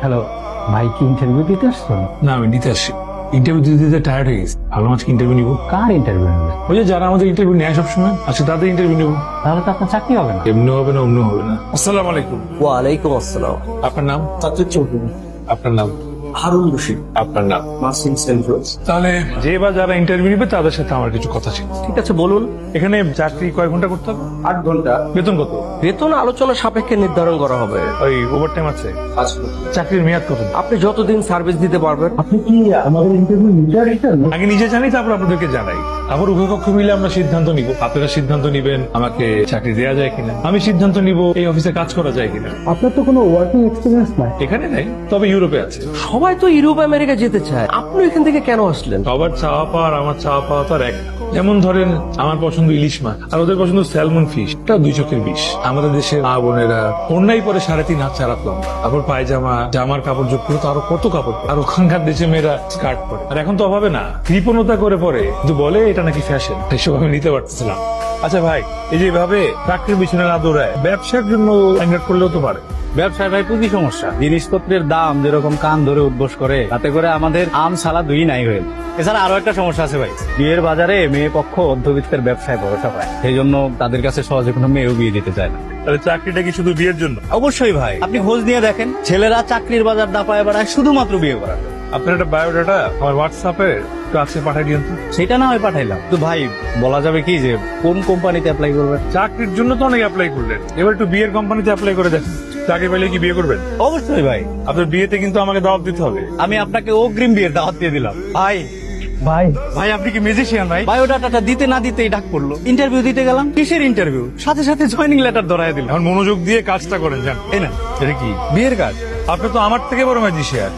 Hello ভাই, কি interview দিতে আসছো? না, আমি দিতে আসছি। ইন্টারভিউ দিতে দিতে টায়ার্ড হয়ে গেছি। ভাবলাম আজকে ইন্টারভিউ নিবো। কার ইন্টারভিউ নেবে? ওই যে যারা আমাদের ইন্টারভিউ নেয় সবসময়, আচ্ছা তাদের ইন্টারভিউ নিবো। তাহলে তো আপনার চাকরি হবে না। এমনি হবে না, অন্য হবে না। আসসালামু আলাইকুম। ওয়ালাইকুম আসসালাম। আপনার নাম? তাদের চৌধুরী। আপনার নাম? হারুন রশিদ। আপনার নাম? মাসিম সেন্ট্রাল। তাহলে যে বা যারা ইন্টারভিউ নিবে তাদের সাথে আমার কিছু কথা ছিল। ঠিক আছে, বলুন। এখানে চাকরি কয় ঘন্টা করতে হবে? 8 ঘন্টা। বেতন কত? বেতন আলোচনা সাপেক্ষে নির্ধারণ করা হবে। ওই ওভার টাইম আছে? 5 ঘন্টা। চাকরির মেয়াদ কত? আপনি যতদিন সার্ভিস দিতে পারবেন। আপনি কি আমাদের ইন্টারভিউ নিতে আসছেন? আগে নিজে জানি, তারপর আপনাদেরকে জানাই। আবার উভয় পক্ষ মিলে আমরা সিদ্ধান্ত নিব। আপনারা সিদ্ধান্ত নিবেন আমাকে চাকরি দেওয়া যায় কিনা, আমি সিদ্ধান্ত নিব এই অফিসে কাজ করা যায় কিনা। আপনার তো কোনো ওয়ার্কিং এক্সপিরিয়েন্স নাই। এখানে নেই, তবে ইউরোপে আছে। সবাই তো ইউরোপ আমেরিকা যেতে চায়, আপনি এখান থেকে কেন আসলেন? সবার চাওয়া পাওয়া আর আমার চাওয়া পাওয়া তো আর এক না। যেমন ধরেন আমার পছন্দ ইলিশ মাছ, আর ওদের পছন্দ স্যালমন ফিশ। এটা 2 চোখের বিষ। আমাদের দেশের মা বোনেরা অন্যায় পরে 3.5 হাত চারাত লম্বা, তারপর পায়জামা, জামার কাপড় যোগ করে তো আরো কত কাপড় পরে। আর ওখানকার দেশে মেয়েরা স্কার্ট পরে। আর এখন তো অভাবে না, কৃপণতা করে পরে, কিন্তু বলে এটা নাকি ফ্যাশন। এসব আমি নিতে পারতেছিলাম। আচ্ছা ভাই, এই যে এভাবে চাকরির পিছনে না দৌড়ায় ব্যবসার জন্য অ্যাঙ্গার করলেও তো পারে। ব্যবসায় ভাই পুঁজি সমস্যা। জিনিসপত্রের দাম যেরকম কান ধরে উদ্বোস করে, তাতে করে আমাদের আম ছাড়া দুই নাই হয়ে। এছাড়া আরো একটা সমস্যা আছে ভাই, বিয়ের বাজারে মেয়ে পক্ষ মধ্যবিত্তের ব্যবসায় ভরসা পায়, সেই জন্য তাদের কাছে সহজে কোনো মেয়েও বিয়ে দিতে চায় না। তাহলে চাকরিটা কি শুধু বিয়ের জন্য? অবশ্যই ভাই, আপনি খোঁজ নিয়ে দেখেন, ছেলেরা চাকরির বাজার দাপায় বেড়ায় শুধুমাত্র বিয়ে করার। আপনার একটা বায়োডাটা আমার হোয়াটসঅ্যাপে একটু আজকে পাঠিয়ে দিন তো। সেটা না হয় পাঠাইলাম, তো ভাই বলা যাবে কি যে কোন কোম্পানিতে অ্যাপ্লাই করবেন? চাকরির জন্য তো অনেক অ্যাপ্লাই করলেন, এবার একটু বিয়ের কোম্পানিতে অ্যাপ্লাই করে দেখেন। চাকরি পেলে কি বিয়ে করবেন? অবশ্যই ভাই, আপনার বিয়েতে কিন্তু আমাকে দাওয়াত দিতে হবে। আমি আপনাকে অগ্রিম বিয়ের দাওয়াত দিয়ে দিলাম। ভাই ভাই ভাই আপনি কি ম্যাজিশিয়ান ভাই? বায়োডাটাটা দিতে না দিতেই ডাক পড়লো, ইন্টারভিউ দিতে গেলাম। কিসের ইন্টারভিউ? সাথে সাথে জয়েনিং লেটার ধরায় দিল। এখন মনোযোগ দিয়ে কাজটা করেন, জান। এই না এটা কি বিয়ের কাজ? আপনি তো আমার থেকে বড় ম্যাজিশিয়ান।